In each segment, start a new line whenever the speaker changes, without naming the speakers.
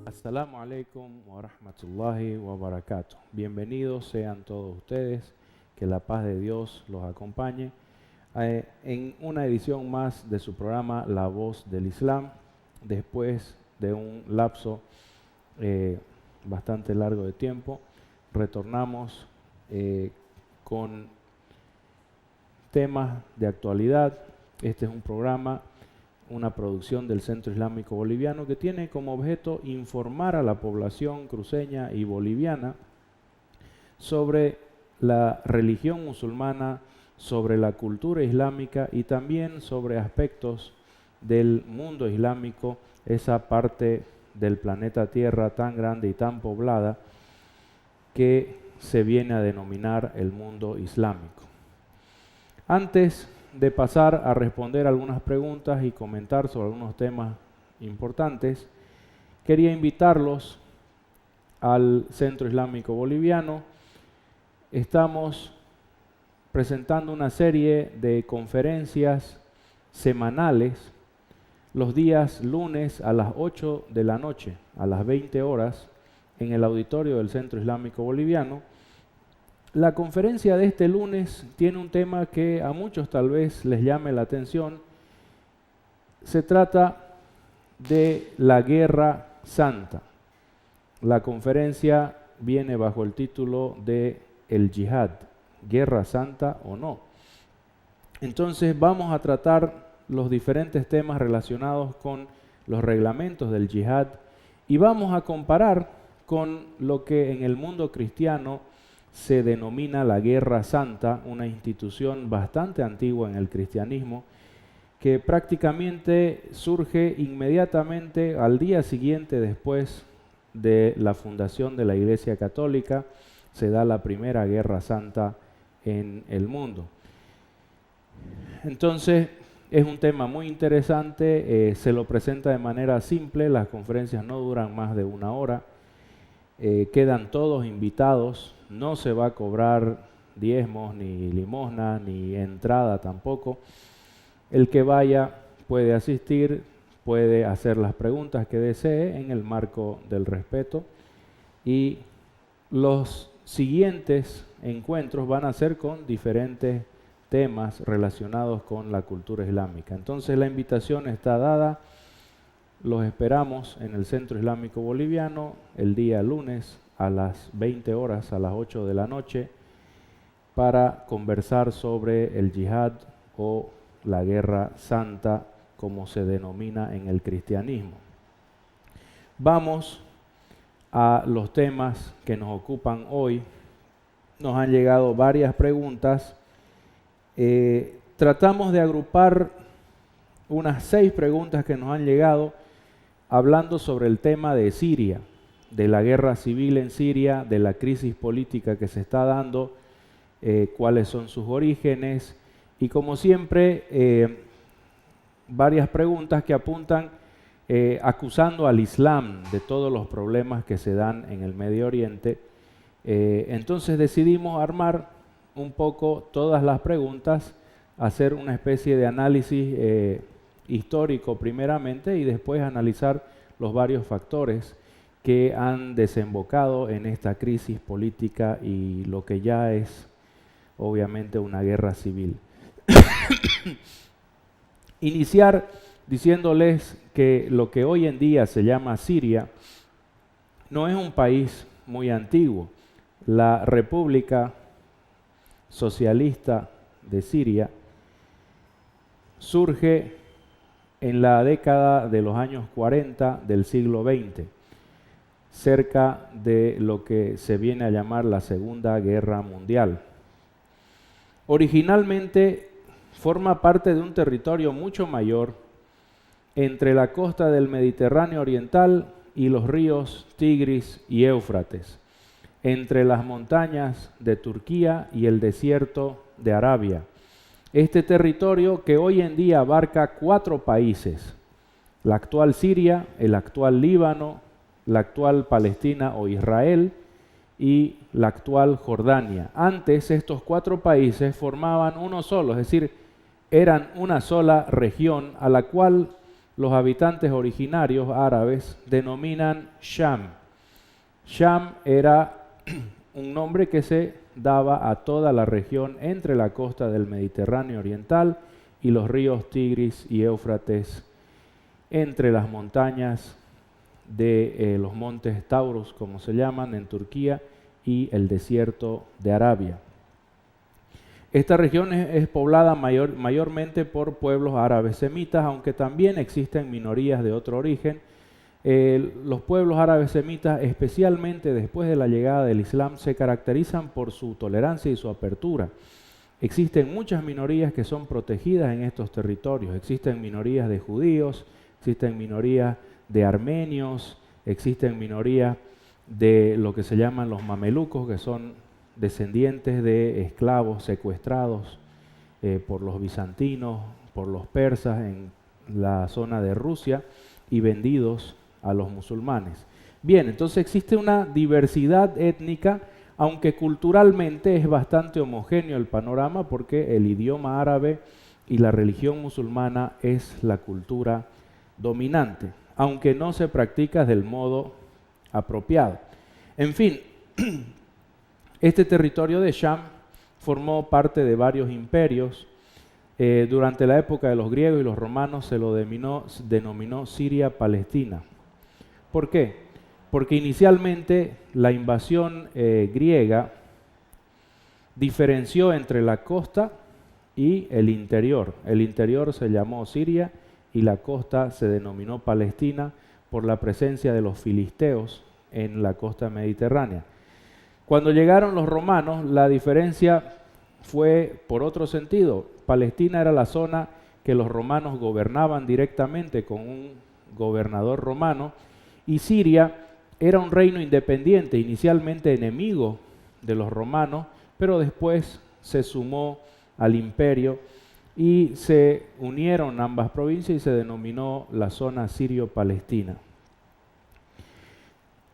Assalamu alaikum wa rahmatullahi wa barakatuh. Bienvenidos sean todos ustedes, que la paz de Dios los acompañe en una edición más de su programa La Voz del Islam, después de un lapso bastante largo de tiempo. Retornamos con temas de actualidad. Este es un programa, una producción del Centro Islámico Boliviano que tiene como objeto informar a la población cruceña y boliviana sobre la religión musulmana, sobre la cultura islámica y también sobre aspectos del mundo islámico, esa parte del planeta Tierra tan grande y tan poblada que se viene a denominar el mundo islámico. Antes de pasar a responder algunas preguntas y comentar sobre algunos temas importantes, quería invitarlos al Centro Islámico Boliviano. Estamos presentando una serie de conferencias semanales los días lunes a las 8 de la noche, a las 20 horas, en el auditorio del Centro Islámico Boliviano. La conferencia de este lunes tiene un tema que a muchos tal vez les llame la atención. Se trata de la Guerra Santa. La conferencia viene bajo el título de El Yihad, Guerra Santa o no. Entonces vamos a tratar los diferentes temas relacionados con los reglamentos del Yihad y vamos a comparar con lo que en el mundo cristiano se denomina la Guerra Santa, una institución bastante antigua en el cristianismo, que prácticamente surge inmediatamente al día siguiente después de la fundación de la Iglesia Católica. Se da la primera Guerra Santa en el mundo. Entonces, es un tema muy interesante, se lo presenta de manera simple, las conferencias no duran más de una hora, quedan todos invitados. No se va a cobrar diezmos, ni limosna, ni entrada tampoco. El que vaya puede asistir, puede hacer las preguntas que desee en el marco del respeto. Y los siguientes encuentros van a ser con diferentes temas relacionados con la cultura islámica. Entonces la invitación está dada. Los esperamos en el Centro Islámico Boliviano el día lunes a las 20 horas, a las 8 de la noche, para conversar sobre el yihad o la guerra santa, como se denomina en el cristianismo. Vamos a los temas que nos ocupan hoy. Nos han llegado varias preguntas. Tratamos de agrupar unas 6 preguntas que nos han llegado hablando sobre el tema de Siria, de la guerra civil en Siria, de la crisis política que se está dando, cuáles son sus orígenes y, como siempre, varias preguntas que apuntan acusando al Islam de todos los problemas que se dan en el Medio Oriente. Entonces decidimos armar un poco todas las preguntas, hacer una especie de análisis histórico primeramente y después analizar los varios factores que han desembocado en esta crisis política y lo que ya es obviamente una guerra civil. Iniciar diciéndoles que lo que hoy en día se llama Siria no es un país muy antiguo. La República Socialista de Siria surge en la década de los años 40 del siglo XX, cerca de lo que se viene a llamar la Segunda Guerra Mundial. Originalmente forma parte de un territorio mucho mayor entre la costa del Mediterráneo Oriental y los ríos Tigris y Éufrates, entre las montañas de Turquía y el desierto de Arabia. Este territorio, que hoy en día abarca 4 países, la actual Siria, el actual Líbano, la actual Palestina o Israel y la actual Jordania. Antes estos 4 países formaban uno solo, es decir, eran una sola región a la cual los habitantes originarios árabes denominan Sham. Sham era un nombre que se daba a toda la región entre la costa del Mediterráneo oriental y los ríos Tigris y Éufrates, entre las montañas de los montes Taurus, como se llaman, en Turquía, y el desierto de Arabia. Esta región es poblada mayormente por pueblos árabes semitas, aunque también existen minorías de otro origen. Los pueblos árabes semitas, especialmente después de la llegada del Islam, se caracterizan por su tolerancia y su apertura. Existen muchas minorías que son protegidas en estos territorios. Existen minorías de judíos, existen minorías de armenios, existen minorías de lo que se llaman los mamelucos, que son descendientes de esclavos secuestrados por los bizantinos, por los persas en la zona de Rusia y vendidos a los musulmanes. Bien, entonces existe una diversidad étnica, aunque culturalmente es bastante homogéneo el panorama porque el idioma árabe y la religión musulmana es la cultura dominante, aunque no se practica del modo apropiado. En fin, este territorio de Sham formó parte de varios imperios. Durante la época de los griegos y los romanos se lo denominó Siria-Palestina. ¿Por qué? Porque inicialmente la invasión griega diferenció entre la costa y el interior. El interior se llamó Siria y la costa se denominó Palestina por la presencia de los filisteos en la costa mediterránea. Cuando llegaron los romanos, la diferencia fue por otro sentido. Palestina era la zona que los romanos gobernaban directamente con un gobernador romano, y Siria era un reino independiente, inicialmente enemigo de los romanos, pero después se sumó al imperio y se unieron ambas provincias y se denominó la zona sirio-palestina.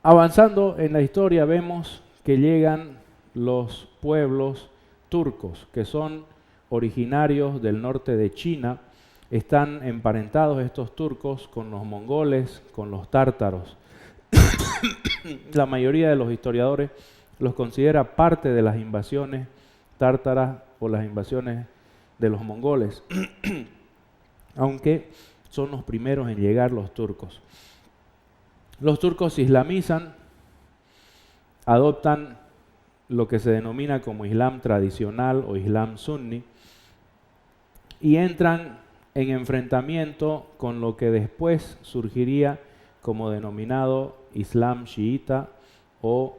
Avanzando en la historia vemos que llegan los pueblos turcos, que son originarios del norte de China. Están emparentados estos turcos con los mongoles, con los tártaros. La mayoría de los historiadores los considera parte de las invasiones tártaras o las invasiones de los mongoles, aunque son los primeros en llegar los turcos. Los turcos se islamizan, adoptan lo que se denomina como Islam tradicional o Islam sunni y entran en enfrentamiento con lo que después surgiría como denominado Islam chiita o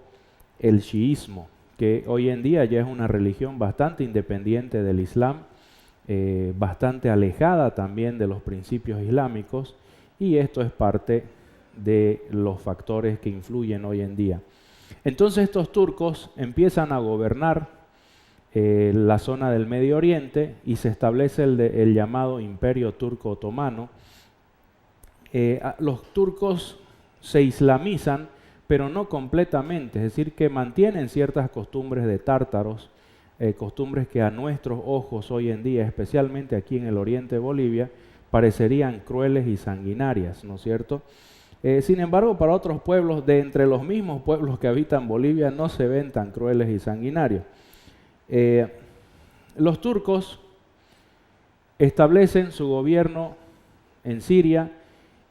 el chiismo, que hoy en día ya es una religión bastante independiente del Islam, bastante alejada también de los principios islámicos, y esto es parte de los factores que influyen hoy en día. Entonces estos turcos empiezan a gobernar la zona del Medio Oriente y se establece el llamado Imperio Turco Otomano. Los turcos se islamizan, pero no completamente, es decir, que mantienen ciertas costumbres de tártaros, costumbres que a nuestros ojos hoy en día, especialmente aquí en el oriente de Bolivia, parecerían crueles y sanguinarias, ¿no es cierto? Sin embargo, para otros pueblos, de entre los mismos pueblos que habitan Bolivia, no se ven tan crueles y sanguinarios. Los turcos establecen su gobierno en Siria,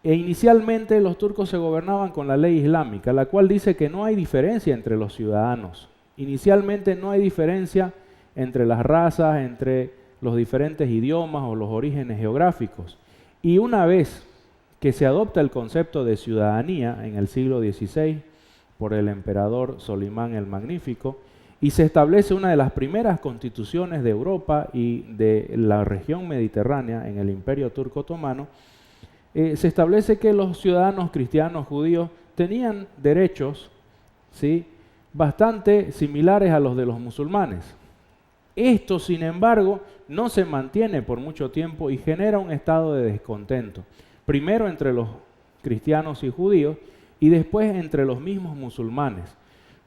e inicialmente los turcos se gobernaban con la ley islámica, la cual dice que no hay diferencia entre los ciudadanos. Inicialmente no hay diferencia entre las razas, entre los diferentes idiomas o los orígenes geográficos. Y una vez que se adopta el concepto de ciudadanía en el siglo XVI por el emperador Solimán el Magnífico, y se establece una de las primeras constituciones de Europa y de la región mediterránea en el Imperio Turco Otomano, se establece que los ciudadanos cristianos judíos tenían derechos, ¿sí?, bastante similares a los de los musulmanes. Esto, sin embargo, no se mantiene por mucho tiempo y genera un estado de descontento. Primero entre los cristianos y judíos y después entre los mismos musulmanes,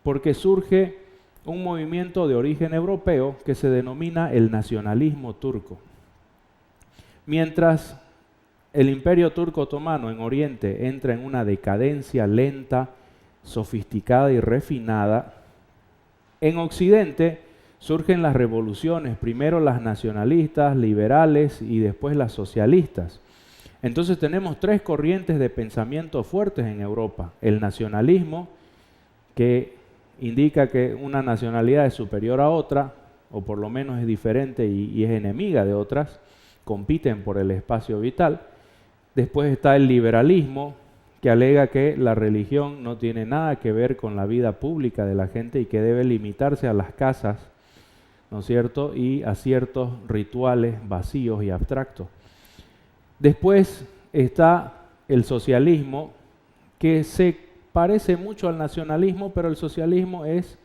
porque surge un movimiento de origen europeo que se denomina el nacionalismo turco. Mientras el Imperio Turco Otomano en Oriente entra en una decadencia lenta, sofisticada y refinada. En Occidente surgen las revoluciones, primero las nacionalistas, liberales y después las socialistas. Entonces tenemos tres corrientes de pensamiento fuertes en Europa. El nacionalismo, que indica que una nacionalidad es superior a otra, o por lo menos es diferente y es enemiga de otras, compiten por el espacio vital. Después está el liberalismo, que alega que la religión no tiene nada que ver con la vida pública de la gente y que debe limitarse a las casas, ¿no es cierto?, y a ciertos rituales vacíos y abstractos. Después está el socialismo, que se parece mucho al nacionalismo, pero el socialismo es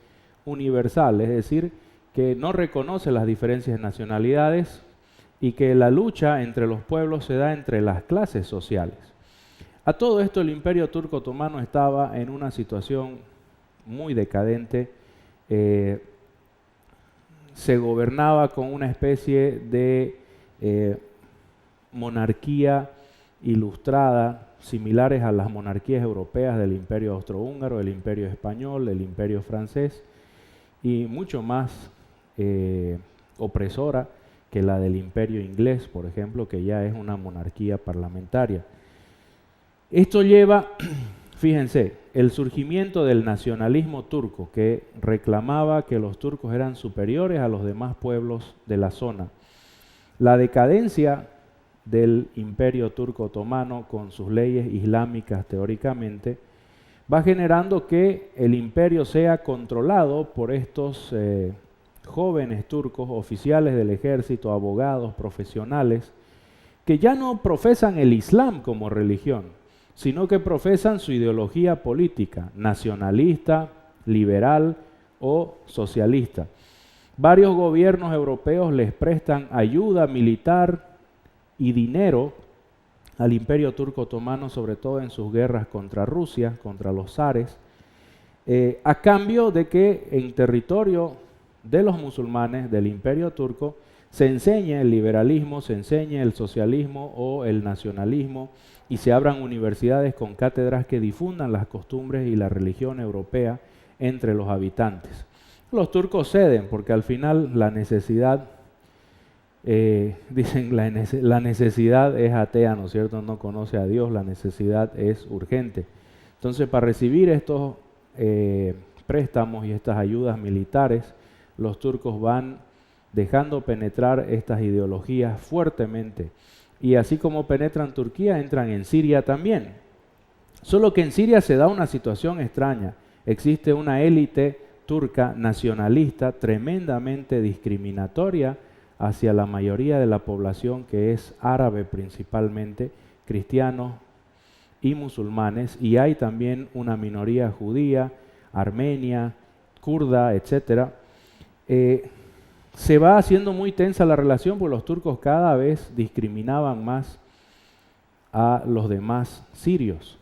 universal, es decir, que no reconoce las diferencias de nacionalidades y que la lucha entre los pueblos se da entre las clases sociales. A todo esto el Imperio Turco Otomano estaba en una situación muy decadente. Se gobernaba con una especie de monarquía ilustrada, similares a las monarquías europeas del Imperio Austrohúngaro, el Imperio Español, el Imperio Francés, y mucho más opresora que la del Imperio Inglés, por ejemplo, que ya es una monarquía parlamentaria. Esto lleva, fíjense, el surgimiento del nacionalismo turco, que reclamaba que los turcos eran superiores a los demás pueblos de la zona. La decadencia del Imperio Turco Otomano con sus leyes islámicas teóricamente va generando que el imperio sea controlado por estos jóvenes turcos, oficiales del ejército, abogados, profesionales, que ya no profesan el Islam como religión, sino que profesan su ideología política, nacionalista, liberal o socialista. Varios gobiernos europeos les prestan ayuda militar y dinero al Imperio Turco Otomano, sobre todo en sus guerras contra Rusia, contra los zares, a cambio de que en territorio de los musulmanes del Imperio Turco se enseñe el liberalismo, se enseñe el socialismo o el nacionalismo y se abran universidades con cátedras que difundan las costumbres y la religión europea entre los habitantes. Los turcos ceden porque al final la necesidad, dicen la necesidad es atea, ¿no es cierto? No conoce a Dios, la necesidad es urgente. Entonces, para recibir estos préstamos y estas ayudas militares, los turcos van dejando penetrar estas ideologías fuertemente. Y así como penetran Turquía, entran en Siria también. Solo que en Siria se da una situación extraña. Existe una élite turca nacionalista tremendamente discriminatoria hacia la mayoría de la población, que es árabe principalmente, cristianos y musulmanes, y hay también una minoría judía, armenia, kurda, etc. Se va haciendo muy tensa la relación porque los turcos cada vez discriminaban más a los demás sirios,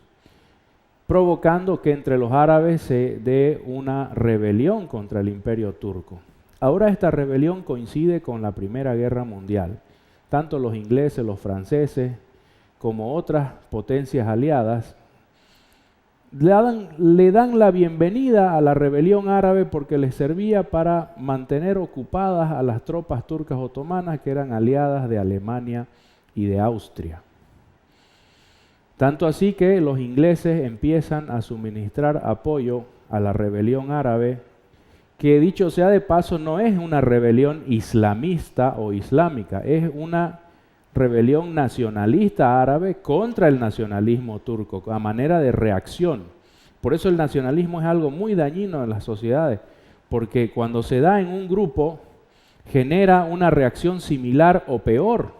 provocando que entre los árabes se dé una rebelión contra el Imperio Turco. Ahora esta rebelión coincide con la Primera Guerra Mundial. Tanto los ingleses, los franceses, como otras potencias aliadas, le dan la bienvenida a la rebelión árabe porque les servía para mantener ocupadas a las tropas turcas otomanas que eran aliadas de Alemania y de Austria. Tanto así que los ingleses empiezan a suministrar apoyo a la rebelión árabe, que dicho sea de paso no es una rebelión islamista o islámica, es una rebelión nacionalista árabe contra el nacionalismo turco, a manera de reacción. Por eso el nacionalismo es algo muy dañino en las sociedades, porque cuando se da en un grupo, genera una reacción similar o peor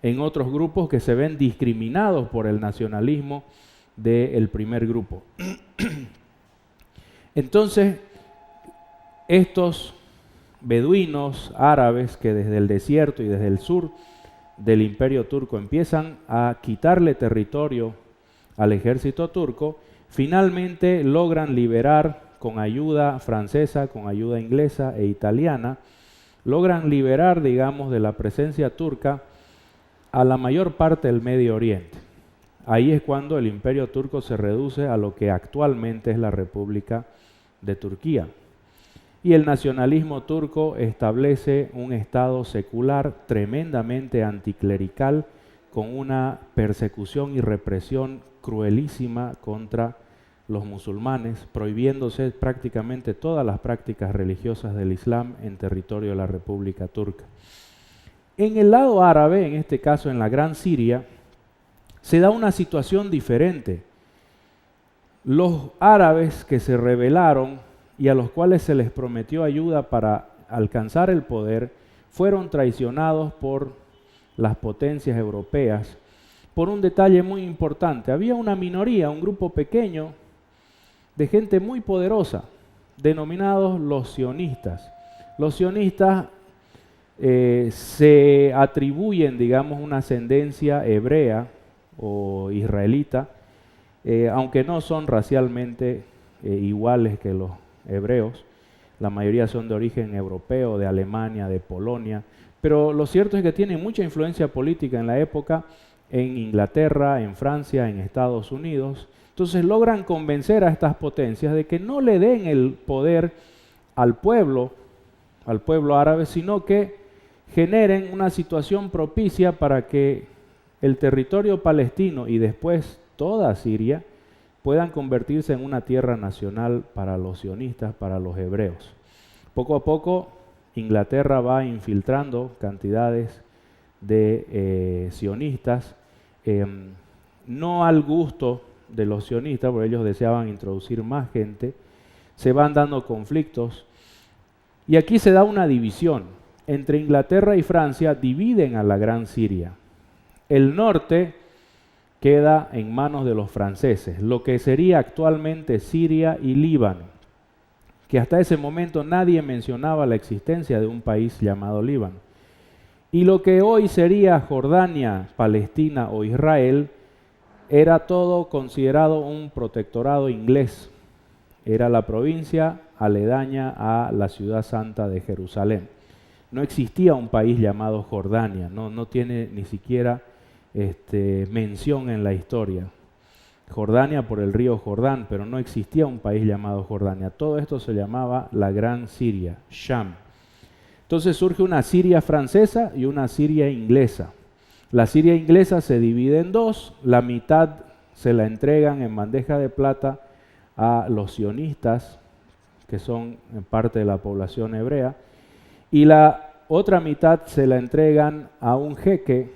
en otros grupos que se ven discriminados por el nacionalismo del primer grupo. Entonces, estos beduinos árabes que desde el desierto y desde el sur del Imperio Turco empiezan a quitarle territorio al ejército turco, finalmente logran liberar con ayuda francesa, con ayuda inglesa e italiana, logran liberar, digamos, de la presencia turca a la mayor parte del Medio Oriente. Ahí es cuando el imperio turco se reduce a lo que actualmente es la República de Turquía. Y el nacionalismo turco establece un estado secular tremendamente anticlerical, con una persecución y represión cruelísima contra los musulmanes, prohibiéndose prácticamente todas las prácticas religiosas del Islam en territorio de la República Turca. En el lado árabe, en este caso en la Gran Siria, se da una situación diferente. Los árabes que se rebelaron y a los cuales se les prometió ayuda para alcanzar el poder, fueron traicionados por las potencias europeas por un detalle muy importante. Había una minoría, un grupo pequeño de gente muy poderosa, denominados los sionistas. Los sionistas se atribuyen, digamos, una ascendencia hebrea o israelita, aunque no son racialmente iguales que los hebreos. La mayoría son de origen europeo, de Alemania, de Polonia, pero lo cierto es que tienen mucha influencia política en la época, en Inglaterra, en Francia, en Estados Unidos. Entonces logran convencer a estas potencias de que no le den el poder al pueblo árabe, sino que generen una situación propicia para que el territorio palestino y después toda Siria puedan convertirse en una tierra nacional para los sionistas, para los hebreos. Poco a poco Inglaterra va infiltrando cantidades de sionistas, no al gusto de los sionistas, porque ellos deseaban introducir más gente. Se van dando conflictos y aquí se da una división. Entre Inglaterra y Francia dividen a la Gran Siria. El norte queda en manos de los franceses, lo que sería actualmente Siria y Líbano, que hasta ese momento nadie mencionaba la existencia de un país llamado Líbano. Y lo que hoy sería Jordania, Palestina o Israel, era todo considerado un protectorado inglés. Era la provincia aledaña a la ciudad santa de Jerusalén. No existía un país llamado Jordania, no tiene ni siquiera mención en la historia. Jordania por el río Jordán, pero no existía un país llamado Jordania. Todo esto se llamaba la Gran Siria, Sham. Entonces surge una Siria francesa y una Siria inglesa. La Siria inglesa se divide en dos, la mitad se la entregan en bandeja de plata a los sionistas, que son parte de la población hebrea, y la otra mitad se la entregan a un jeque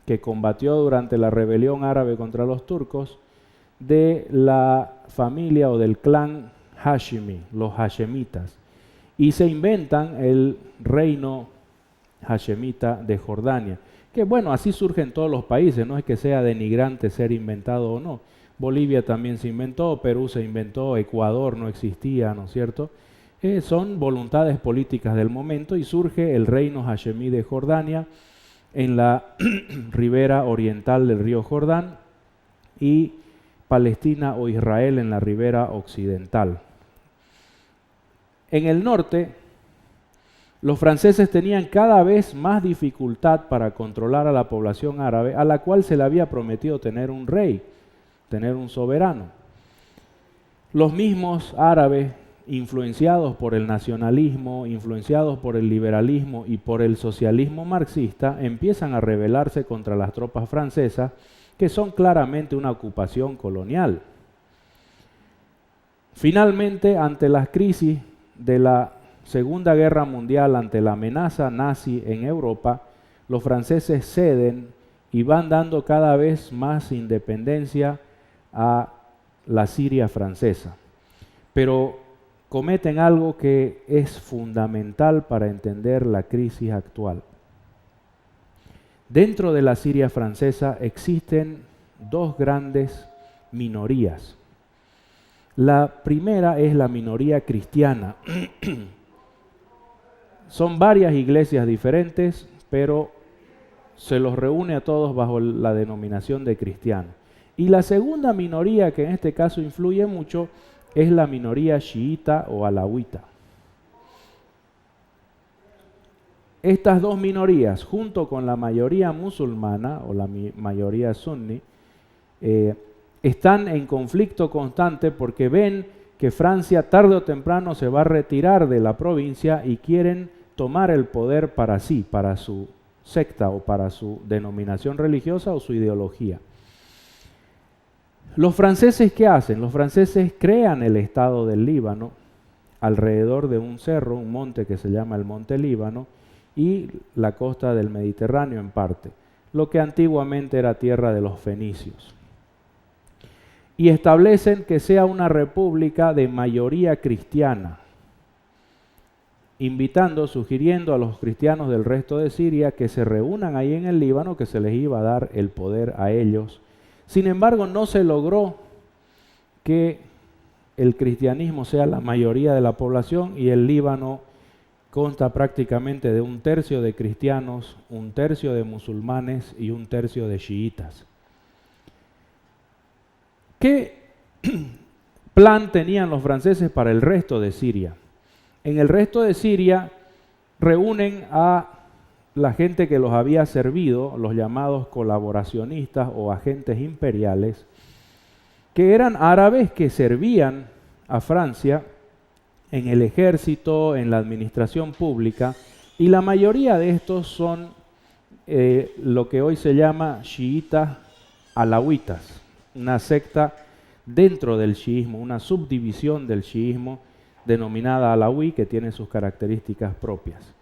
que combatió durante la rebelión árabe contra los turcos, de la familia o del clan Hashemi, los hashemitas, y se inventan el reino hashemita de Jordania, que bueno, así surgen todos los países, no es que sea denigrante ser inventado o no. Bolivia también se inventó, Perú se inventó, Ecuador no existía, ¿no es cierto? Son voluntades políticas del momento y surge el reino hashemí de Jordania en la ribera oriental del río Jordán y Palestina o Israel en la ribera occidental. En el norte, los franceses tenían cada vez más dificultad para controlar a la población árabe, a la cual se le había prometido tener un rey, tener un soberano. Los mismos árabes, influenciados por el nacionalismo, influenciados por el liberalismo y por el socialismo marxista, empiezan a rebelarse contra las tropas francesas, que son claramente una ocupación colonial. Finalmente, ante las crisis de la Segunda Guerra Mundial, ante la amenaza nazi en Europa, los franceses ceden y van dando cada vez más independencia a la Siria francesa. Pero cometen algo que es fundamental para entender la crisis actual. Dentro de la Siria francesa existen dos grandes minorías. La primera es la minoría cristiana. Son varias iglesias diferentes, pero se los reúne a todos bajo la denominación de cristianos. Y la segunda minoría, que en este caso influye mucho, es la minoría chiita o alauita. estas dos minorías, junto con la mayoría musulmana o la mayoría suní, están en conflicto constante porque ven que Francia tarde o temprano se va a retirar de la provincia y quieren tomar el poder para sí, para su secta o para su denominación religiosa o su ideología. Los franceses, ¿qué hacen? Los franceses crean el Estado del Líbano alrededor de un cerro, un monte que se llama el Monte Líbano, y la costa del Mediterráneo en parte, lo que antiguamente era tierra de los fenicios. Y establecen que sea una república de mayoría cristiana, sugiriendo a los cristianos del resto de Siria que se reúnan ahí en el Líbano, que se les iba a dar el poder a ellos. Sin embargo, no se logró que el cristianismo sea la mayoría de la población, y el Líbano consta prácticamente de 1/3 de cristianos, 1/3 de musulmanes y 1/3 de chiitas. ¿Qué plan tenían los franceses para el resto de Siria? En el resto de Siria reúnen a la gente que los había servido, los llamados colaboracionistas o agentes imperiales, que eran árabes que servían a Francia en el ejército, en la administración pública, y la mayoría de estos son lo que hoy se llama chiitas alawitas, una secta dentro del chiismo, una subdivisión del chiismo denominada alawí, que tiene sus características propias.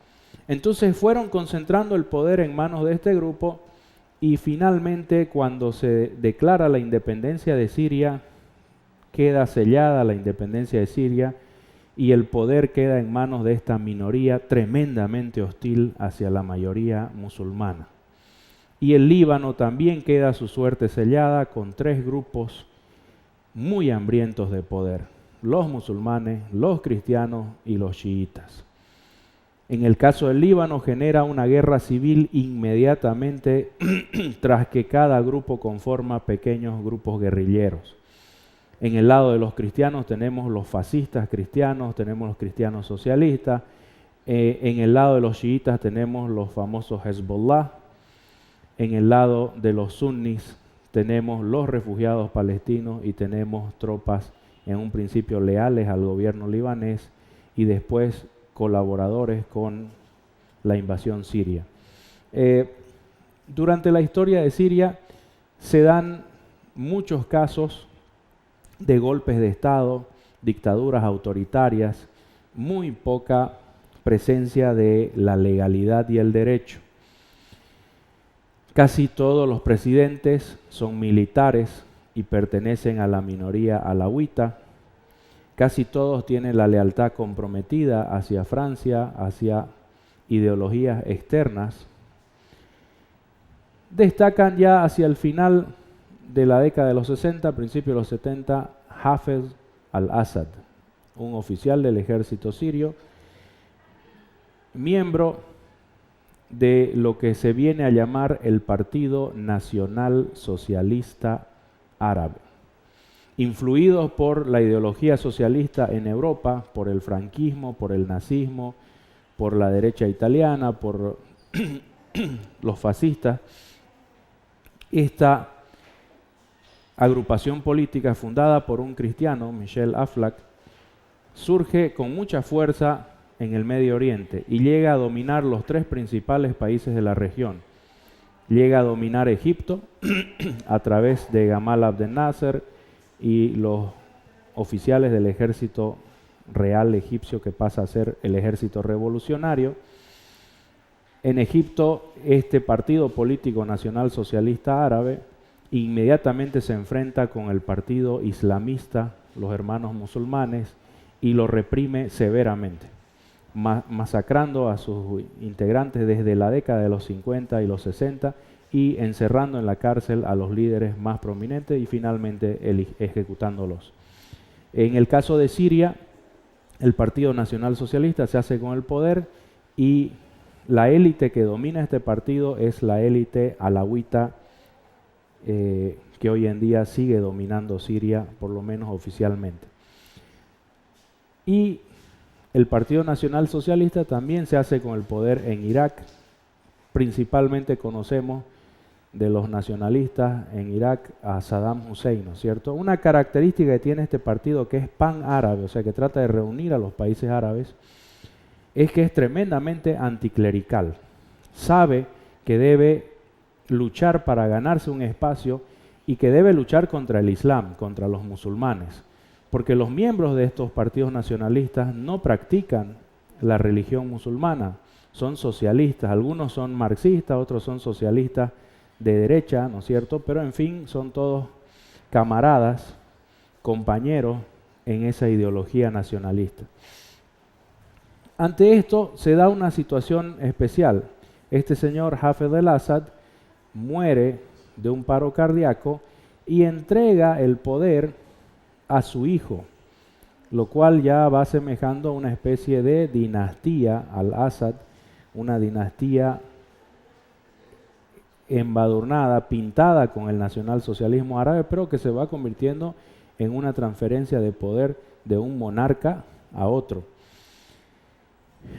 Entonces fueron concentrando el poder en manos de este grupo, y finalmente, cuando se declara la independencia de Siria, queda sellada la independencia de Siria y el poder queda en manos de esta minoría tremendamente hostil hacia la mayoría musulmana. Y el Líbano también queda su suerte sellada con 3 grupos muy hambrientos de poder: los musulmanes, los cristianos y los chiitas. En el caso del Líbano genera una guerra civil inmediatamente tras que cada grupo conforma pequeños grupos guerrilleros. En el lado de los cristianos tenemos los fascistas cristianos, tenemos los cristianos socialistas. En el lado de los chiitas tenemos los famosos Hezbollah. En el lado de los sunnis tenemos los refugiados palestinos y tenemos tropas en un principio leales al gobierno libanés y después colaboradores con la invasión siria. Durante la historia de Siria se dan muchos casos de golpes de Estado, dictaduras autoritarias, muy poca presencia de la legalidad y el derecho. Casi todos los presidentes son militares y pertenecen a la minoría alawita. Casi todos tienen la lealtad comprometida hacia Francia, hacia ideologías externas. Destacan ya hacia el final de la década de los 60, principios de los 70, Hafez al-Assad, un oficial del ejército sirio, miembro de lo que se viene a llamar el Partido Nacional Socialista Árabe. Influidos por la ideología socialista en Europa, por el franquismo, por el nazismo, por la derecha italiana, por los fascistas, esta agrupación política fundada por un cristiano, Michel Aflaq, surge con mucha fuerza en el Medio Oriente y llega a dominar los 3 principales países de la región. Llega a dominar Egipto a través de Gamal Abdel Nasser y los oficiales del ejército real egipcio, que pasa a ser el ejército revolucionario. En Egipto, este partido político nacional socialista árabe inmediatamente se enfrenta con el partido islamista, los hermanos musulmanes, y lo reprime severamente, masacrando a sus integrantes desde la década de los 50 y los 60 y encerrando en la cárcel a los líderes más prominentes y finalmente ejecutándolos. En el caso de Siria, el Partido Nacional Socialista se hace con el poder y la élite que domina este partido es la élite alawita, que hoy en día sigue dominando Siria, por lo menos oficialmente. Y El Partido Nacional Socialista también se hace con el poder en Irak. Principalmente conocemos de los nacionalistas en Irak a Saddam Hussein, ¿no es cierto? Una característica que tiene este partido, que es pan-árabe, o sea, que trata de reunir a los países árabes, es que es tremendamente anticlerical. Sabe que debe luchar para ganarse un espacio y que debe luchar contra el Islam, contra los musulmanes, porque los miembros de estos partidos nacionalistas no practican la religión musulmana, son socialistas, algunos son marxistas, otros son socialistas de derecha, ¿no es cierto? Pero en fin, son todos camaradas, compañeros en esa ideología nacionalista. Ante esto se da una situación especial. Este señor Hafez al-Assad muere de un paro cardíaco y entrega el poder a su hijo, lo cual ya va asemejando a una especie de dinastía al-Assad, una dinastía embadurnada, pintada con el nacionalsocialismo árabe, pero que se va convirtiendo en una transferencia de poder de un monarca a otro.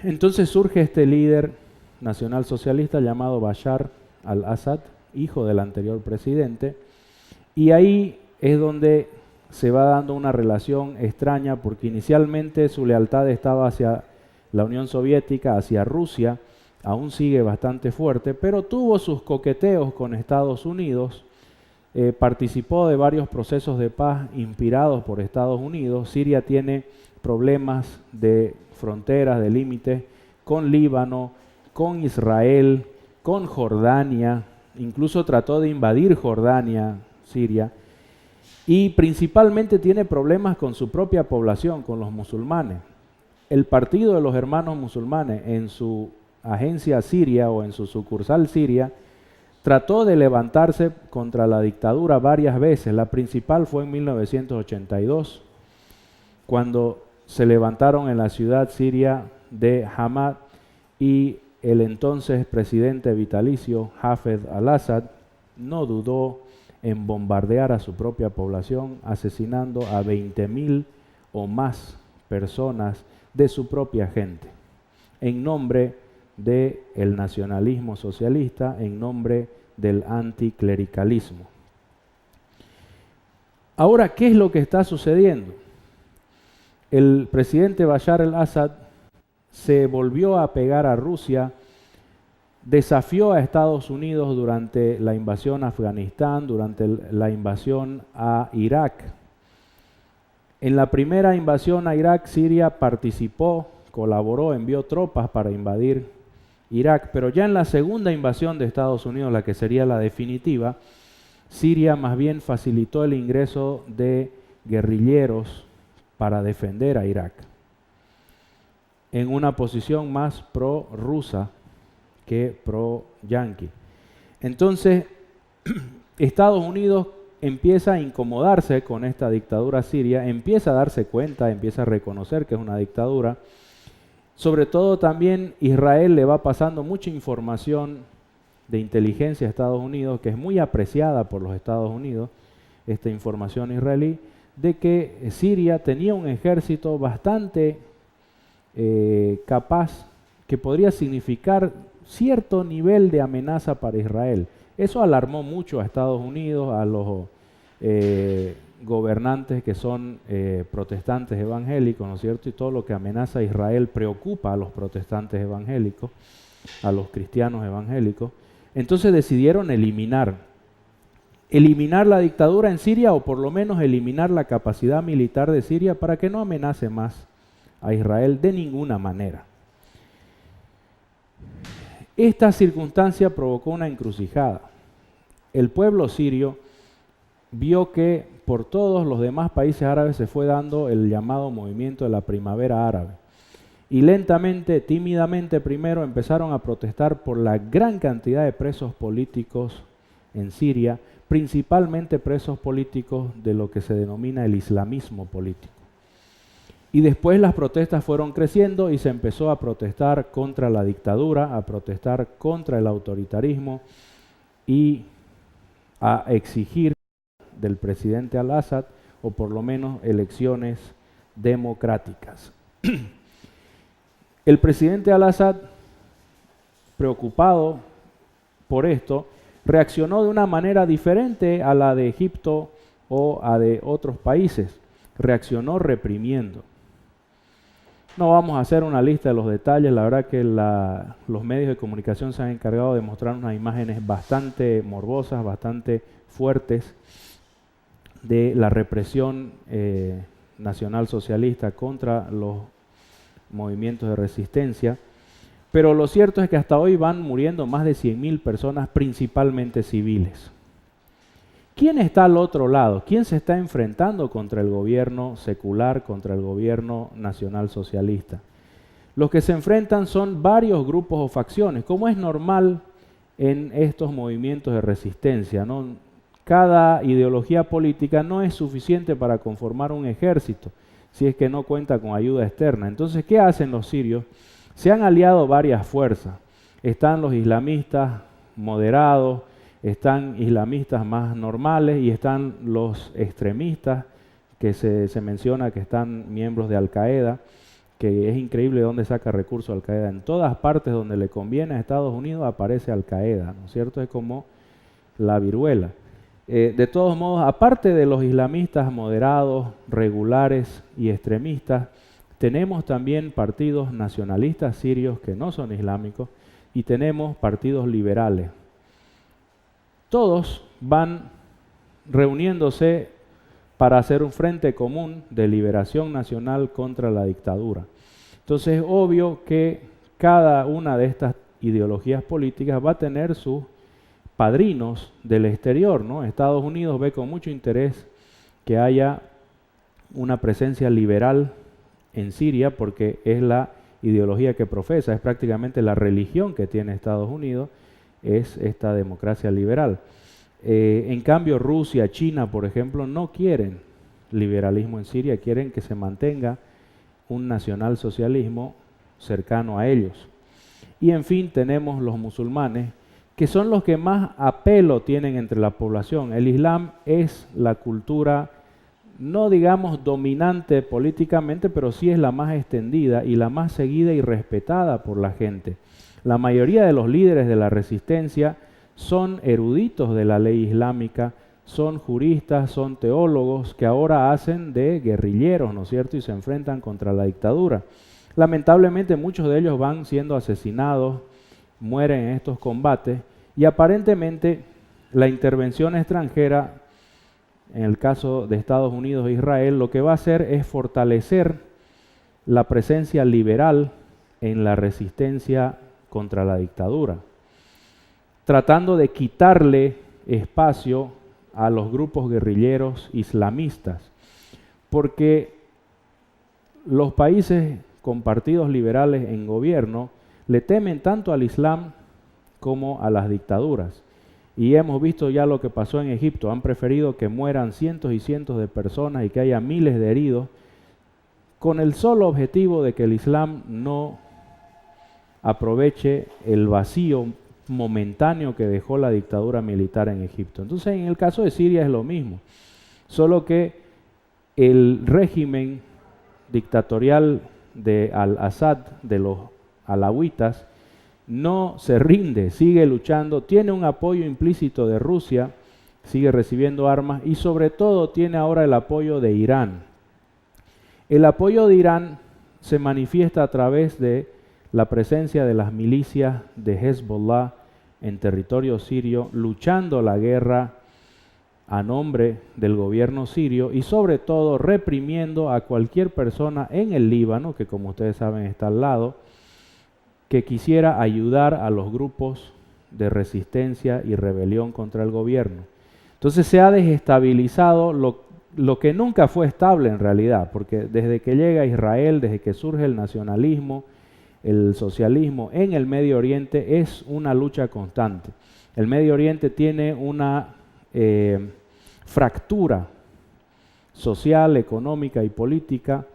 Entonces surge este líder nacionalsocialista llamado Bashar al-Assad, hijo del anterior presidente, y ahí es donde se va dando una relación extraña, porque inicialmente su lealtad estaba hacia la Unión Soviética, hacia Rusia, aún sigue bastante fuerte, pero tuvo sus coqueteos con Estados Unidos, participó de varios procesos de paz inspirados por Estados Unidos. Siria tiene problemas de fronteras, de límites con Líbano, con Israel, con Jordania, incluso trató de invadir Jordania, Siria, y principalmente tiene problemas con su propia población, con los musulmanes. El Partido de los Hermanos Musulmanes, en su agencia siria o en su sucursal siria, trató de levantarse contra la dictadura varias veces. La principal fue en 1982, cuando se levantaron en la ciudad siria de Hamad y el entonces presidente vitalicio Hafez al-Assad no dudó en bombardear a su propia población, asesinando a 20.000 o más personas de su propia gente, en nombre del nacionalismo socialista, en nombre del anticlericalismo. Ahora, ¿qué es lo que está sucediendo? El presidente Bashar al-Assad se volvió a pegar a Rusia, desafió a Estados Unidos durante la invasión a Afganistán, durante la invasión a Irak. En la primera invasión a Irak, Siria participó, colaboró, envió tropas para invadir Irak, pero ya en la segunda invasión de Estados Unidos, la que sería la definitiva, Siria más bien facilitó el ingreso de guerrilleros para defender a Irak, en una posición más pro-rusa que pro-yanqui. Entonces, Estados Unidos empieza a incomodarse con esta dictadura siria, empieza a darse cuenta, empieza a reconocer que es una dictadura. Sobre todo también Israel le va pasando mucha información de inteligencia a Estados Unidos, que es muy apreciada por los Estados Unidos, esta información israelí, de que Siria tenía un ejército bastante capaz, que podría significar cierto nivel de amenaza para Israel. Eso alarmó mucho a Estados Unidos, a los gobernantes que son protestantes evangélicos, ¿no es cierto? Y todo lo que amenaza a Israel preocupa a los protestantes evangélicos, a los cristianos evangélicos. Entonces decidieron eliminar la dictadura en Siria, o por lo menos eliminar la capacidad militar de Siria para que no amenace más a Israel de ninguna manera. Esta circunstancia provocó una encrucijada. El pueblo sirio vio que por todos los demás países árabes se fue dando el llamado movimiento de la primavera árabe. Y lentamente, tímidamente primero, empezaron a protestar por la gran cantidad de presos políticos en Siria, principalmente presos políticos de lo que se denomina el islamismo político. Y después las protestas fueron creciendo y se empezó a protestar contra la dictadura, a protestar contra el autoritarismo y a exigir del presidente al-Assad, o por lo menos elecciones democráticas. El presidente al-Assad, preocupado por esto, reaccionó de una manera diferente a la de Egipto o a de otros países. Reaccionó reprimiendo. No vamos a hacer una lista de los detalles, la verdad que los medios de comunicación se han encargado de mostrar unas imágenes bastante morbosas, bastante fuertes de la represión nacional socialista contra los movimientos de resistencia. Pero lo cierto es que hasta hoy van muriendo más de 100.000 personas, principalmente civiles. ¿Quién está al otro lado? ¿Quién se está enfrentando contra el gobierno secular, contra el gobierno nacional socialista? Los que se enfrentan son varios grupos o facciones, como es normal en estos movimientos de resistencia, ¿no? Cada ideología política no es suficiente para conformar un ejército, si es que no cuenta con ayuda externa. Entonces, ¿qué hacen los sirios? Se han aliado varias fuerzas. Están los islamistas moderados, están islamistas más normales y están los extremistas que se menciona que están miembros de Al-Qaeda, que es increíble de dónde saca recursos Al-Qaeda. En todas partes donde le conviene a Estados Unidos aparece Al-Qaeda, ¿no es cierto? Es como la viruela. De todos modos, aparte de los islamistas moderados, regulares y extremistas, tenemos también partidos nacionalistas sirios que no son islámicos y tenemos partidos liberales. Todos van reuniéndose para hacer un frente común de liberación nacional contra la dictadura. Entonces es obvio que cada una de estas ideologías políticas va a tener sus padrinos del exterior, ¿no? Estados Unidos ve con mucho interés que haya una presencia liberal en Siria porque es la ideología que profesa, es prácticamente la religión que tiene Estados Unidos, es esta democracia liberal. En cambio, Rusia, China, por ejemplo, no quieren liberalismo en Siria, quieren que se mantenga un nacionalsocialismo cercano a ellos. Y en fin, tenemos los musulmanes, que son los que más apelo tienen entre la población. El Islam es la cultura, no digamos dominante políticamente, pero sí es la más extendida y la más seguida y respetada por la gente. La mayoría de los líderes de la resistencia son eruditos de la ley islámica, son juristas, son teólogos que ahora hacen de guerrilleros, ¿no es cierto?, y se enfrentan contra la dictadura. Lamentablemente muchos de ellos van siendo asesinados, mueren en estos combates y aparentemente la intervención extranjera, en el caso de Estados Unidos e Israel, lo que va a hacer es fortalecer la presencia liberal en la resistencia contra la dictadura, tratando de quitarle espacio a los grupos guerrilleros islamistas, porque los países con partidos liberales en gobierno le temen tanto al Islam como a las dictaduras. Y hemos visto ya lo que pasó en Egipto, han preferido que mueran cientos y cientos de personas y que haya miles de heridos, con el solo objetivo de que el Islam no aproveche el vacío momentáneo que dejó la dictadura militar en Egipto. Entonces, en el caso de Siria es lo mismo, solo que el régimen dictatorial de al-Assad, de los alawitas, no se rinde, sigue luchando, tiene un apoyo implícito de Rusia, sigue recibiendo armas y sobre todo tiene ahora el apoyo de Irán. El apoyo de Irán se manifiesta a través de la presencia de las milicias de Hezbollah en territorio sirio, luchando la guerra a nombre del gobierno sirio y sobre todo reprimiendo a cualquier persona en el Líbano, que como ustedes saben está al lado, que quisiera ayudar a los grupos de resistencia y rebelión contra el gobierno. Entonces se ha desestabilizado lo que nunca fue estable en realidad, porque desde que llega Israel, desde que surge el nacionalismo, el socialismo en el Medio Oriente es una lucha constante. El Medio Oriente tiene una fractura social, económica y política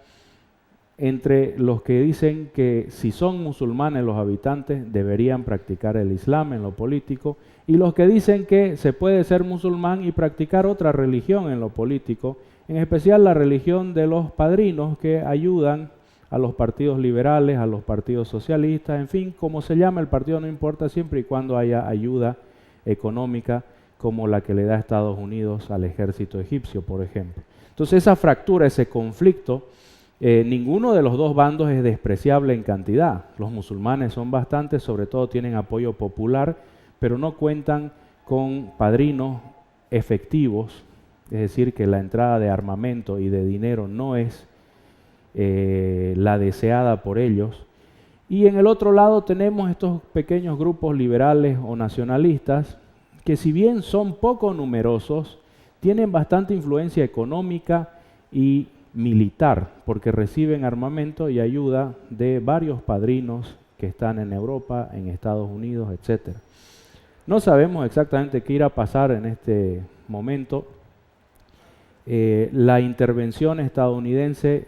entre los que dicen que si son musulmanes los habitantes deberían practicar el Islam en lo político y los que dicen que se puede ser musulmán y practicar otra religión en lo político, en especial la religión de los padrinos que ayudan a los partidos liberales, a los partidos socialistas, en fin, como se llama el partido no importa, siempre y cuando haya ayuda económica como la que le da Estados Unidos al ejército egipcio, por ejemplo. Entonces esa fractura, ese conflicto, ninguno de los dos bandos es despreciable en cantidad. Los musulmanes son bastantes, sobre todo tienen apoyo popular, pero no cuentan con padrinos efectivos, es decir, que la entrada de armamento y de dinero no es la deseada por ellos. Y en el otro lado tenemos estos pequeños grupos liberales o nacionalistas que, si bien son poco numerosos, tienen bastante influencia económica y militar, porque reciben armamento y ayuda de varios padrinos que están en Europa, en Estados Unidos, etc. No sabemos exactamente qué irá a pasar en este momento. La intervención estadounidense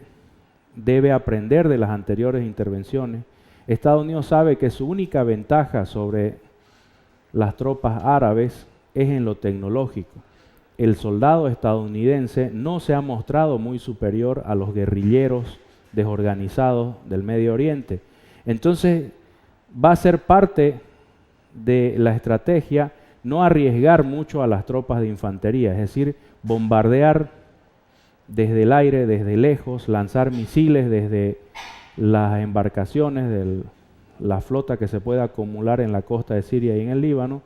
debe aprender de las anteriores intervenciones. Estados Unidos sabe que su única ventaja sobre las tropas árabes es en lo tecnológico. El soldado estadounidense no se ha mostrado muy superior a los guerrilleros desorganizados del Medio Oriente. Entonces va a ser parte de la estrategia no arriesgar mucho a las tropas de infantería, es decir, bombardear desde el aire, desde lejos, lanzar misiles desde las embarcaciones de la flota que se pueda acumular en la costa de Siria y en el Líbano,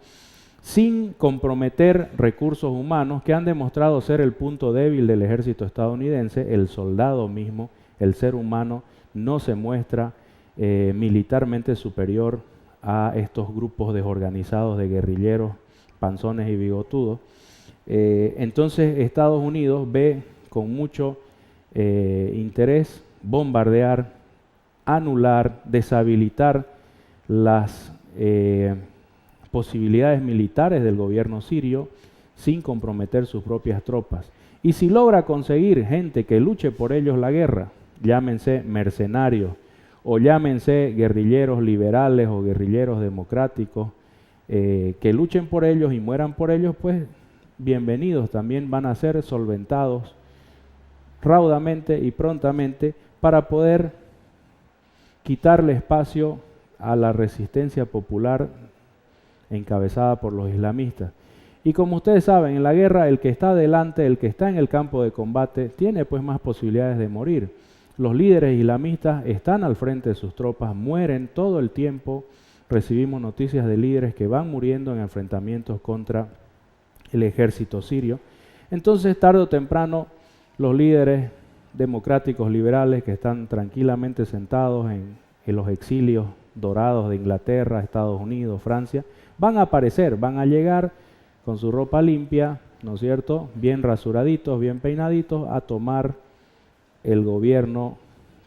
sin comprometer recursos humanos que han demostrado ser el punto débil del ejército estadounidense. El soldado mismo, el ser humano, no se muestra militarmente superior a estos grupos desorganizados de guerrilleros, panzones y bigotudos. Entonces Estados Unidos ve con mucho interés bombardear, anular, deshabilitar las posibilidades militares del gobierno sirio sin comprometer sus propias tropas. Y si logra conseguir gente que luche por ellos la guerra, llámense mercenarios o llámense guerrilleros liberales o guerrilleros democráticos, que luchen por ellos y mueran por ellos, pues bienvenidos, también van a ser solventados raudamente y prontamente para poder quitarle espacio a la resistencia popular encabezada por los islamistas. Y como ustedes saben, en la guerra el que está adelante, el que está en el campo de combate, tiene pues más posibilidades de morir. Los líderes islamistas están al frente de sus tropas, mueren todo el tiempo. Recibimos noticias de líderes que van muriendo en enfrentamientos contra el ejército sirio. Entonces, tarde o temprano, los líderes democráticos liberales que están tranquilamente sentados en los exilios dorados de Inglaterra, Estados Unidos, Francia, van a aparecer, van a llegar con su ropa limpia, ¿no es cierto?, bien rasuraditos, bien peinaditos, a tomar el gobierno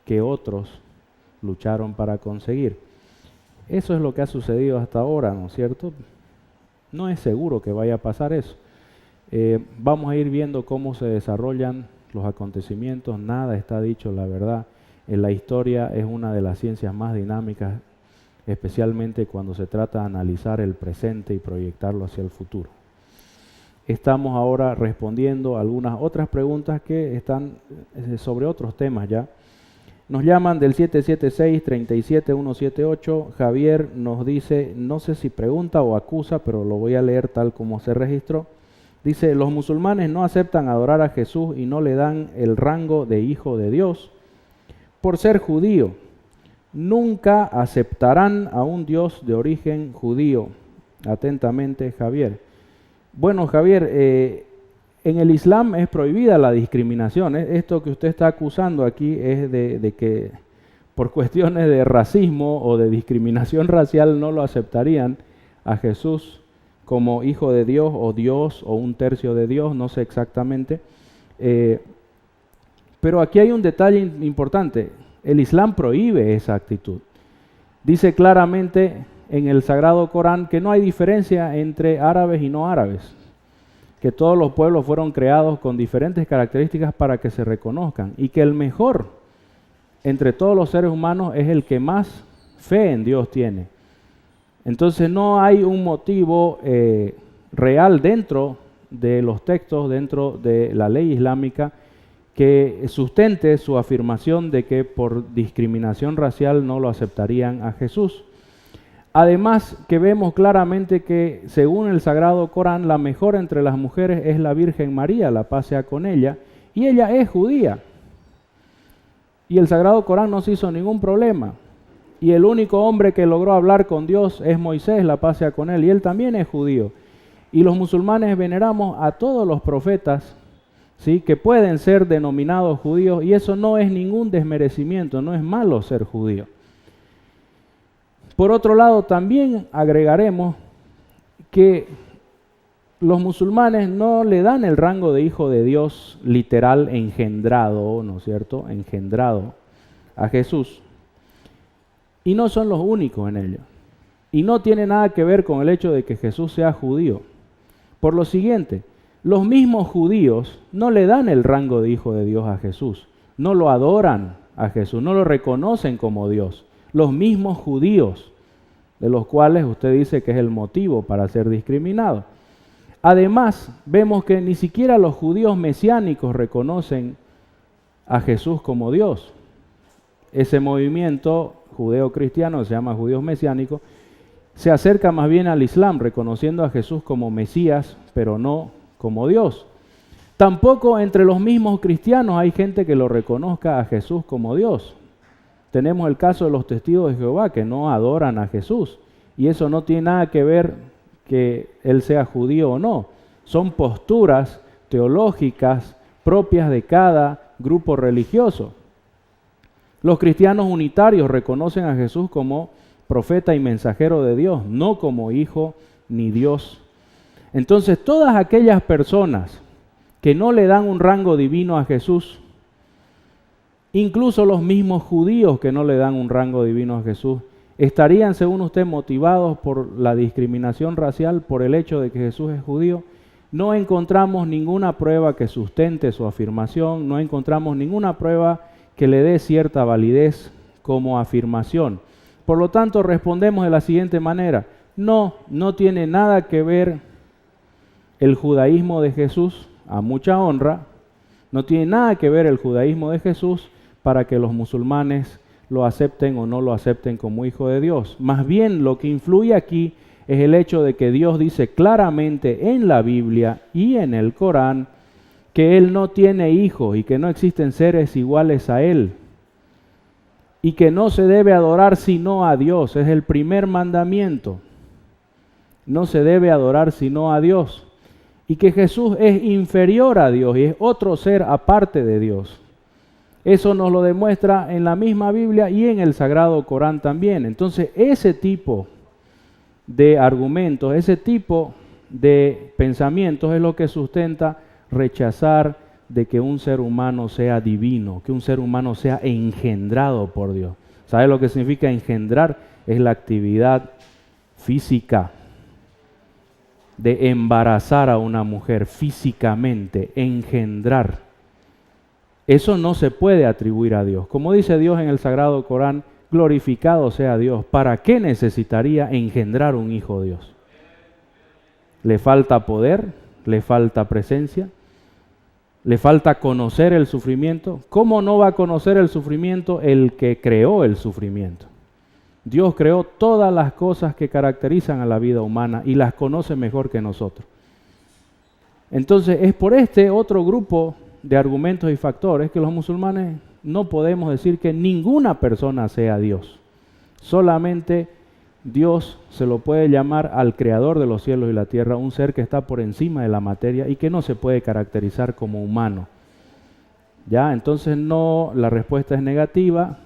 que otros lucharon para conseguir. Eso es lo que ha sucedido hasta ahora, ¿no es cierto? No es seguro que vaya a pasar eso. Vamos a ir viendo cómo se desarrollan los acontecimientos. Nada está dicho, la verdad. La historia es una de las ciencias más dinámicas, especialmente cuando se trata de analizar el presente y proyectarlo hacia el futuro. Estamos ahora respondiendo a algunas otras preguntas que están sobre otros temas ya. Nos llaman del 776-37178. Javier nos dice, no sé si pregunta o acusa, pero lo voy a leer tal como se registró. Dice, los musulmanes no aceptan adorar a Jesús y no le dan el rango de hijo de Dios por ser judío. Nunca aceptarán a un Dios de origen judío. Atentamente, Javier. Bueno, Javier, en el Islam es prohibida la discriminación. Esto que usted está acusando aquí es de que por cuestiones de racismo o de discriminación racial no lo aceptarían a Jesús como hijo de Dios o un tercio de Dios, no sé exactamente. Pero aquí hay un detalle importante. El Islam prohíbe esa actitud. Dice claramente en el Sagrado Corán que no hay diferencia entre árabes y no árabes, que todos los pueblos fueron creados con diferentes características para que se reconozcan y que el mejor entre todos los seres humanos es el que más fe en Dios tiene. Entonces no hay un motivo real dentro de los textos, dentro de la ley islámica, que sustente su afirmación de que por discriminación racial no lo aceptarían a Jesús. Además, que vemos claramente que, según el Sagrado Corán, la mejor entre las mujeres es la Virgen María, la paz sea con ella, y ella es judía. Y el Sagrado Corán no se hizo ningún problema. Y el único hombre que logró hablar con Dios es Moisés, la paz sea con él, y él también es judío. Y los musulmanes veneramos a todos los profetas, ¿sí?, que pueden ser denominados judíos, y eso no es ningún desmerecimiento, no es malo ser judío. Por otro lado, también agregaremos que los musulmanes no le dan el rango de hijo de Dios literal engendrado, ¿no es cierto?, engendrado a Jesús. Y no son los únicos en ello. Y no tiene nada que ver con el hecho de que Jesús sea judío. Por lo siguiente, los mismos judíos no le dan el rango de hijo de Dios a Jesús. No lo adoran a Jesús, no lo reconocen como Dios. Los mismos judíos, de los cuales usted dice que es el motivo para ser discriminado. Además, vemos que ni siquiera los judíos mesiánicos reconocen a Jesús como Dios. Ese movimiento judeo-cristiano, se llama judíos mesiánicos, se acerca más bien al Islam, reconociendo a Jesús como Mesías, pero no como Dios. Tampoco entre los mismos cristianos hay gente que lo reconozca a Jesús como Dios. Tenemos el caso de los testigos de Jehová que no adoran a Jesús, y eso no tiene nada que ver que él sea judío o no. Son posturas teológicas propias de cada grupo religioso. Los cristianos unitarios reconocen a Jesús como profeta y mensajero de Dios, no como hijo ni Dios. Entonces, todas aquellas personas que no le dan un rango divino a Jesús, incluso los mismos judíos que no le dan un rango divino a Jesús, estarían, según usted, motivados por la discriminación racial, por el hecho de que Jesús es judío. No encontramos ninguna prueba que sustente su afirmación, no encontramos ninguna prueba que le dé cierta validez como afirmación. Por lo tanto, respondemos de la siguiente manera: no tiene nada que ver el judaísmo de Jesús, a mucha honra, no tiene nada que ver el judaísmo de Jesús para que los musulmanes lo acepten o no lo acepten como hijo de Dios. Más bien, lo que influye aquí es el hecho de que Dios dice claramente en la Biblia y en el Corán que Él no tiene hijos y que no existen seres iguales a Él, y que no se debe adorar sino a Dios. Es el primer mandamiento. No se debe adorar sino a Dios. Y que Jesús es inferior a Dios y es otro ser aparte de Dios. Eso nos lo demuestra en la misma Biblia y en el Sagrado Corán también. Entonces, ese tipo de argumentos, ese tipo de pensamientos es lo que sustenta rechazar de que un ser humano sea divino, que un ser humano sea engendrado por Dios. ¿Sabe lo que significa engendrar? Es la actividad física de embarazar a una mujer físicamente, engendrar. Eso no se puede atribuir a Dios. Como dice Dios en el Sagrado Corán, glorificado sea Dios. ¿Para qué necesitaría engendrar un hijo de Dios? ¿Le falta poder? ¿Le falta presencia? ¿Le falta conocer el sufrimiento? ¿Cómo no va a conocer el sufrimiento el que creó el sufrimiento? Dios creó todas las cosas que caracterizan a la vida humana y las conoce mejor que nosotros. Entonces, es por este otro grupo de argumentos y factores que los musulmanes no podemos decir que ninguna persona sea Dios. Solamente Dios se lo puede llamar al creador de los cielos y la tierra, un ser que está por encima de la materia y que no se puede caracterizar como humano. ¿Ya? Entonces no, la respuesta es negativa.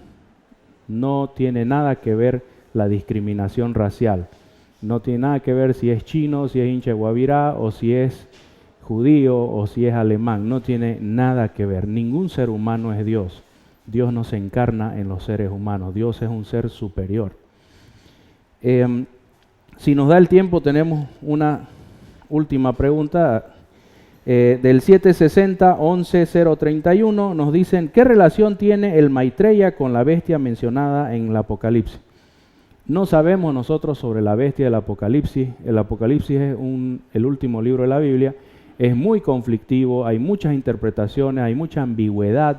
No tiene nada que ver la discriminación racial. No tiene nada que ver si es chino, si es hincha de Guavirá, o si es judío, o si es alemán. No tiene nada que ver. Ningún ser humano es Dios. Dios no se encarna en los seres humanos. Dios es un ser superior. Si nos da el tiempo, tenemos una última pregunta. Del 760-11-031 nos dicen: ¿qué relación tiene el Maitreya con la bestia mencionada en el Apocalipsis? No sabemos nosotros sobre la bestia del Apocalipsis. El Apocalipsis es el último libro de la Biblia. es muy conflictivo, hay muchas interpretaciones, hay mucha ambigüedad,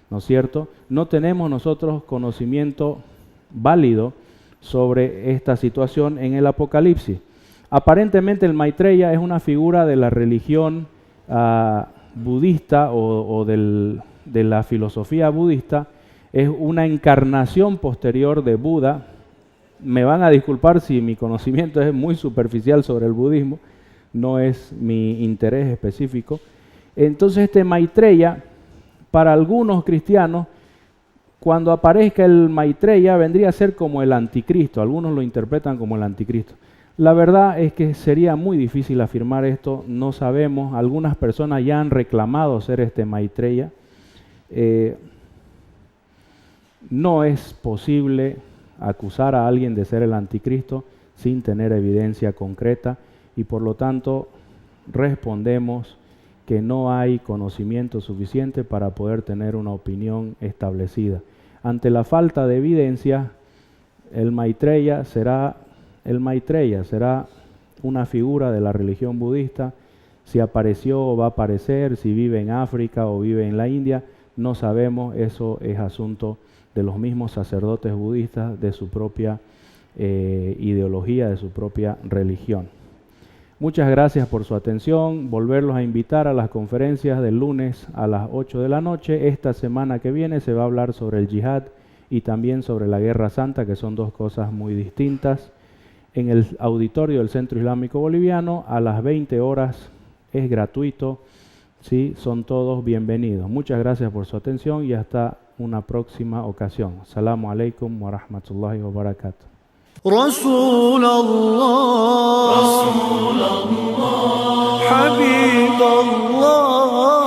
¿no es cierto? No tenemos nosotros conocimiento válido sobre esta situación en el Apocalipsis. Aparentemente el Maitreya es una figura de la religión budista o de la filosofía budista, es una encarnación posterior de Buda. Me van a disculpar si mi conocimiento es muy superficial sobre el budismo, no es mi interés específico. Entonces este Maitreya, para algunos cristianos, cuando aparezca el Maitreya vendría a ser como el anticristo, algunos lo interpretan como el anticristo. La verdad es que sería muy difícil afirmar esto, no sabemos, algunas personas ya han reclamado ser este Maitreya. No es posible acusar a alguien de ser el anticristo sin tener evidencia concreta y por lo tanto respondemos que no hay conocimiento suficiente para poder tener una opinión establecida. Ante la falta de evidencia, el Maitreya será una figura de la religión budista. Si apareció o va a aparecer, si vive en África o vive en la India, no sabemos, eso es asunto de los mismos sacerdotes budistas, de su propia ideología, de su propia religión. Muchas gracias por su atención, volverlos a invitar a las conferencias del lunes a las 8 de la noche. Esta semana que viene se va a hablar sobre el yihad y también sobre la Guerra Santa, que son dos cosas muy distintas. En el auditorio del Centro Islámico Boliviano a las 20 horas, es gratuito, ¿sí? Son todos bienvenidos. Muchas gracias por su atención y hasta una próxima ocasión. Assalamu alaikum wa rahmatullahi wa barakatuh.
رسول الله حبيب الله